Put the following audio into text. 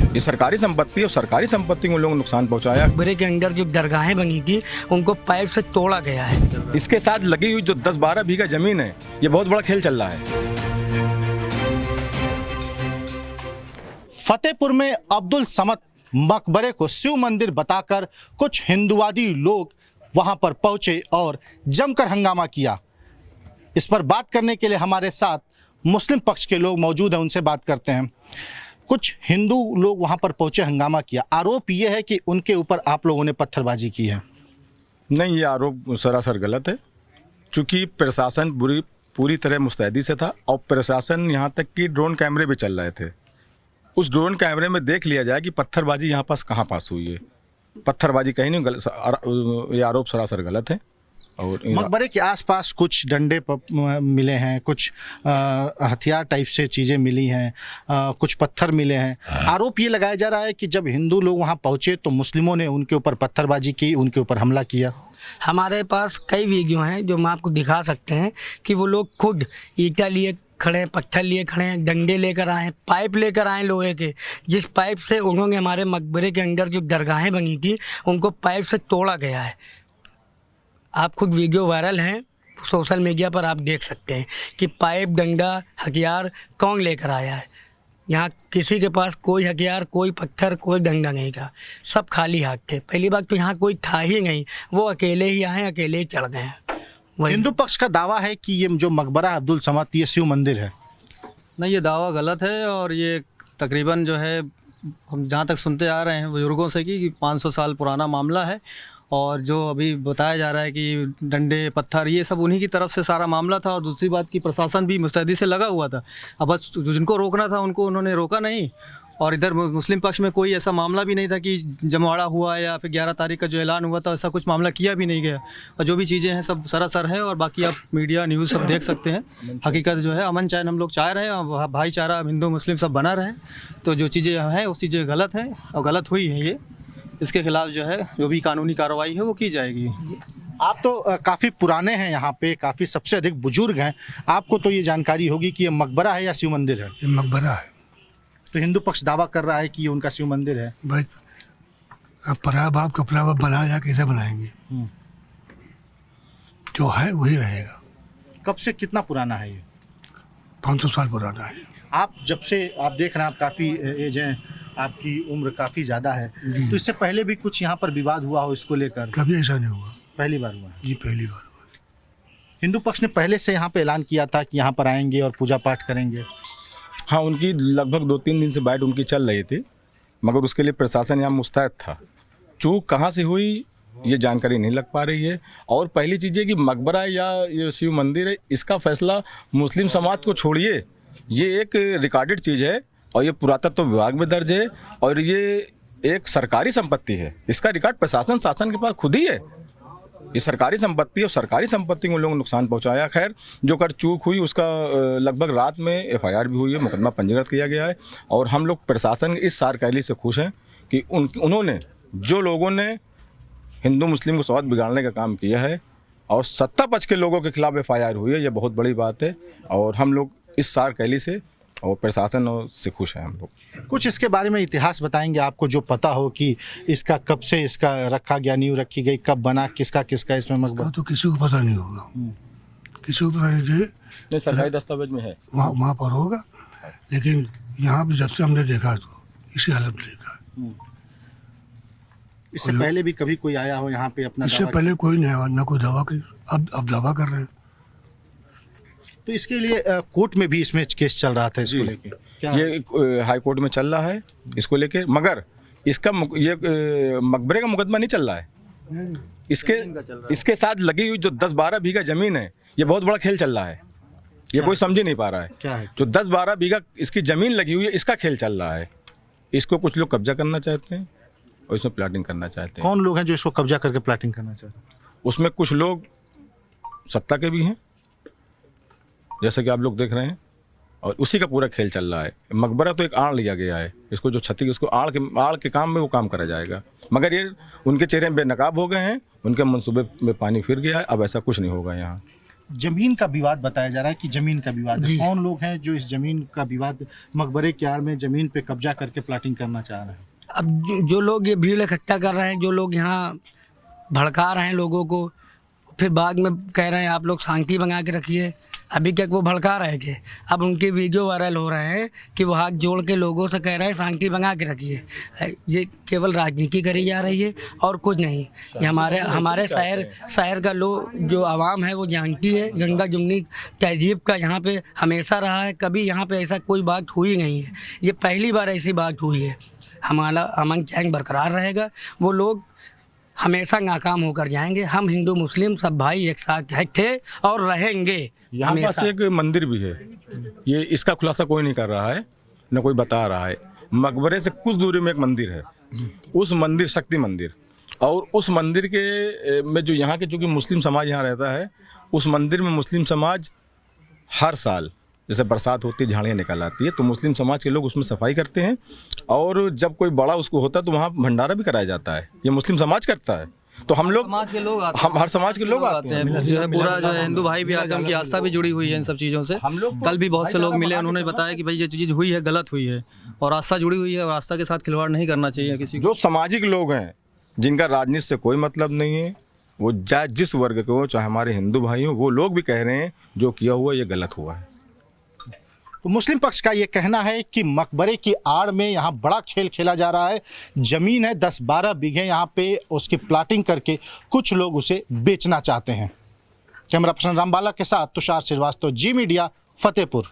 ये सरकारी संपत्ति है और सरकारी संपत्ति को उन लोगों ने नुकसान पहुंचाया। मकबरे के अंदर जो दरगाहें बनी थी उनको पाइप से तोड़ा गया है। इसके साथ लगी हुई जो 10-12 बीघा जमीन है, ये बहुत बड़ा खेल चल रहा है। फतेहपुर में अब्दुल समद मकबरे को शिव मंदिर बताकर कुछ हिंदुवादी लोग वहां पर पहुंचे और जमकर हंगामा किया। इस पर बात करने के लिए हमारे साथ मुस्लिम पक्ष के लोग मौजूद हैं, उनसे बात करते हैं। कुछ हिंदू लोग वहां पर पहुंचे, हंगामा किया। आरोप ये है कि उनके ऊपर आप लोगों ने पत्थरबाजी की है। नहीं, ये आरोप सरासर गलत है, क्योंकि प्रशासन पूरी तरह मुस्तैदी से था और प्रशासन यहाँ तक कि ड्रोन कैमरे भी चल रहे थे। उस ड्रोन कैमरे में देख लिया जाए कि पत्थरबाजी यहाँ पास कहाँ पास हुई है। पत्थरबाजी कहीं नहीं, ये आरोप सरासर गलत है। और मकबरे के आसपास कुछ डंडे मिले हैं, कुछ हथियार टाइप से चीज़ें मिली हैं, कुछ पत्थर मिले हैं। आरोप ये लगाया जा रहा है कि जब हिंदू लोग वहाँ पहुँचे तो मुस्लिमों ने उनके ऊपर पत्थरबाजी की, उनके ऊपर हमला किया। हमारे पास कई वीडियो हैं जो हम आपको दिखा सकते हैं कि वो लोग खुद ईंटा लिए खड़े हैं, पत्थर लिए खड़े हैं, डंडे लेकर आए हैं, पाइप लेकर आए लोहे के, जिस पाइप से उन्होंने हमारे मकबरे के अंदर जो दरगाहें बनी थी उनको पाइप से तोड़ा गया है। आप खुद वीडियो वायरल हैं, सोशल मीडिया पर आप देख सकते हैं कि पाइप, डंडा, हथियार कौन लेकर आया है। यहाँ किसी के पास कोई हथियार, कोई पत्थर, कोई डंडा नहीं था, सब खाली हाथ थे। पहली बात तो यहाँ कोई था ही नहीं, वो अकेले ही आए, अकेले ही चढ़ गए हैं। हिंदू पक्ष का दावा है कि ये जो मकबरा अब्दुल समद ये शिव मंदिर है। नहीं, ये दावा गलत है और ये तकरीबन जो है हम जहाँ तक सुनते आ रहे हैं बुजुर्गों से कि 500 साल पुराना मामला है। और जो अभी बताया जा रहा है कि डंडे, पत्थर, ये सब उन्हीं की तरफ से सारा मामला था। और दूसरी बात कि प्रशासन भी मुस्तैदी से लगा हुआ था। अब बस जिनको रोकना था उनको उन्होंने रोका नहीं। और इधर मुस्लिम पक्ष में कोई ऐसा मामला भी नहीं था कि जमवाड़ा हुआ या फिर 11 तारीख का जो ऐलान हुआ था ऐसा कुछ मामला किया भी नहीं गया। और जो भी चीज़ें हैं सब सरासर है। और बाकी आप मीडिया, न्यूज़ सब देख सकते हैं। हकीकत जो है अमन चैन हम लोग चाह रहे हैं और भाईचारा हिंदू मुस्लिम सब बना रहे। तो जो चीज़ें हैं उस चीज़ें गलत हैं और गलत हुई हैं, ये इसके खिलाफ जो है जो भी कानूनी कार्रवाई है वो की जाएगी। आप तो काफ़ी पुराने हैं यहाँ पे, काफ़ी सबसे अधिक बुजुर्ग हैं, आपको तो ये जानकारी होगी कि ये मकबरा है या शिव मंदिर है। ये मकबरा है। तो हिंदू पक्ष दावा कर रहा है कि ये उनका शिव मंदिर है। भाई अब पराया बाप कपड़ा बाप बनाया जाए, कैसे बनाएंगे? जो है वही रहेगा। कब से, कितना पुराना है ये? 500 साल पुराना है। आप जब से आप देख रहे हैं, आप काफ़ी एज हैं, आपकी उम्र काफ़ी ज़्यादा है, तो इससे पहले भी कुछ यहाँ पर विवाद हुआ हो इसको लेकर? कभी ऐसा नहीं हुआ, पहली बार हुआ है। जी पहली बार हुआ। हिंदू पक्ष ने पहले से यहाँ पे ऐलान किया था कि यहाँ पर आएंगे और पूजा पाठ करेंगे। हाँ, उनकी लगभग 2-3 दिन से बाइट उनकी चल रही थी, मगर उसके लिए प्रशासन यहाँ मुस्तैद था। चूक कहाँ से हुई ये जानकारी नहीं लग पा रही है। और पहली चीज़ है कि मकबरा या ये शिव मंदिर है, इसका फैसला मुस्लिम समाज को छोड़िए, ये एक रिकॉर्डेड चीज़ है और ये पुरातत्व विभाग में दर्ज है और ये एक सरकारी संपत्ति है। इसका रिकॉर्ड प्रशासन, शासन के पास खुद ही है। ये सरकारी संपत्ति है और सरकारी संपत्ति को उन लोगों ने नुकसान पहुंचाया। खैर, जो कर चूक हुई उसका लगभग रात में एफआईआर भी हुई है, मुकदमा पंजीकृत किया गया है। और हम लोग प्रशासन इस सारकैली से खुश हैं कि उन्होंने, जो लोगों ने हिंदू मुस्लिम को सौहार्द बिगाड़ने का काम किया है और सत्ता पक्ष के लोगों के खिलाफ एफआईआर हुई है, ये बहुत बड़ी बात है। और हम लोग इस सारकैली से और प्रशासन से खुश हैं हम लोग। कुछ इसके बारे में इतिहास बताएंगे आपको जो पता हो कि इसका कब से इसका रखा गया, नींव रखी गई, कब बना, किसका किसका इसमें मकबरा? तो किसी को पता नहीं होगा, किसी को पता नहीं। सरकारी दस्तावेज में है, वहाँ पर होगा। लेकिन यहाँ पे जब से हमने देखा तो इसी हालत में देखा। इससे पहले भी कभी कोई आया हो यहाँ पे अपना? इससे पहले कोई नहीं आया, ना कोई दावा की। अब दावा कर रहे हैं। तो इसके लिए कोर्ट में भी इसमें केस चल रहा था इसको लेके? ये हाई कोर्ट में चल रहा है इसको लेके, मगर इसका ये मकबरे का मुकदमा नहीं चल रहा है। इसके साथ लगी हुई जो 10-12 बीघा जमीन है, ये बहुत बड़ा खेल चल रहा है। ये कोई समझ ही नहीं पा रहा है। क्या है? जो 10-12 बीघा इसकी जमीन लगी हुई है, इसका खेल चल रहा है। इसको कुछ लोग कब्जा करना चाहते हैं और इसमें प्लाटिंग करना चाहते हैं। कौन लोग हैं जो इसको कब्जा करके प्लाटिंग करना चाहते हैं? उसमें कुछ लोग सत्ता के भी हैं, जैसे कि आप लोग देख रहे हैं, और उसी का पूरा खेल चल रहा है। मकबरा तो एक आड़ लिया गया है, इसको जो क्षति, उसको आड़ के काम में वो काम करा जाएगा। मगर ये उनके चेहरे बेनकाब हो गए हैं, उनके मंसूबे में पानी फिर गया है। अब ऐसा कुछ नहीं होगा यहाँ। जमीन का विवाद बताया जा रहा है कि जमीन का विवाद है। जी। कौन लोग हैं जो इस जमीन का विवाद मकबरे की आड़ में जमीन पे कब्जा करके प्लाटिंग करना चाह रहे हैं? अब जो लोग ये भीड़ इकट्ठा कर रहे हैं, जो लोग यहाँ भड़का रहे हैं लोगों को, फिर बाद में कह रहे हैं आप लोग शांति बना के रखिए। अभी क्या वो भड़का रहे थे, अब उनके वीडियो वायरल हो रहे हैं कि वो हाथ जोड़ के लोगों से कह रहे हैं शांति बना के रखिए। ये केवल राजनीति करी जा रही है और कुछ नहीं। ये हमारे शहर का लोग जो आवाम है वो जानती है, गंगा जमुनी तहजीब का यहाँ पे हमेशा रहा है, कभी यहाँ पे ऐसा कोई बात हुई नहीं है। ये पहली बार ऐसी बात हुई है। हमारा अमन चैन बरकरार रहेगा, वो लोग हमेशा नाकाम होकर जाएंगे। हम हिंदू मुस्लिम सब भाई एक साथ थे और रहेंगे। यहाँ पास एक मंदिर भी है, ये इसका खुलासा कोई नहीं कर रहा है, न कोई बता रहा है। मकबरे से कुछ दूरी में एक मंदिर है, उस मंदिर शक्ति मंदिर, और उस मंदिर के में जो यहाँ के चूँकि मुस्लिम समाज यहाँ रहता है, उस मंदिर में मुस्लिम समाज हर साल जैसे बरसात होती है, झाड़ियाँ निकल आती है, तो मुस्लिम समाज के लोग उसमें सफाई करते हैं, और जब कोई बड़ा उसको होता है तो वहाँ भंडारा भी कराया जाता है। ये मुस्लिम समाज करता है, तो हम लोग समाज के लोग आते हम हर समाज के लोग आते हैं। जो है पूरा जो है हिंदू भाई भी आते हैं, उनकी आस्था भी जुड़ी हुई है इन सब चीज़ों से। हम लोग कल भी बहुत से लोग मिले, उन्होंने बताया कि भाई ये चीज़ हुई है, गलत हुई है, और आस्था जुड़ी हुई है, और आस्था के साथ खिलवाड़ नहीं करना चाहिए किसी को। जो सामाजिक लोग हैं जिनका राजनीति से कोई मतलब नहीं है, वो चाहे जिस वर्ग के हो, चाहे हमारे हिंदू भाई हो, वो लोग भी कह रहे हैं जो किया हुआ ये गलत हुआ है। तो मुस्लिम पक्ष का ये कहना है कि मकबरे की आड़ में यहाँ बड़ा खेल खेला जा रहा है। जमीन है 10-12 बीघे, यहाँ पे उसकी प्लाटिंग करके कुछ लोग उसे बेचना चाहते हैं। कैमरा पर्सन रामबाला के साथ तुषार श्रीवास्तव, जी मीडिया, फतेहपुर।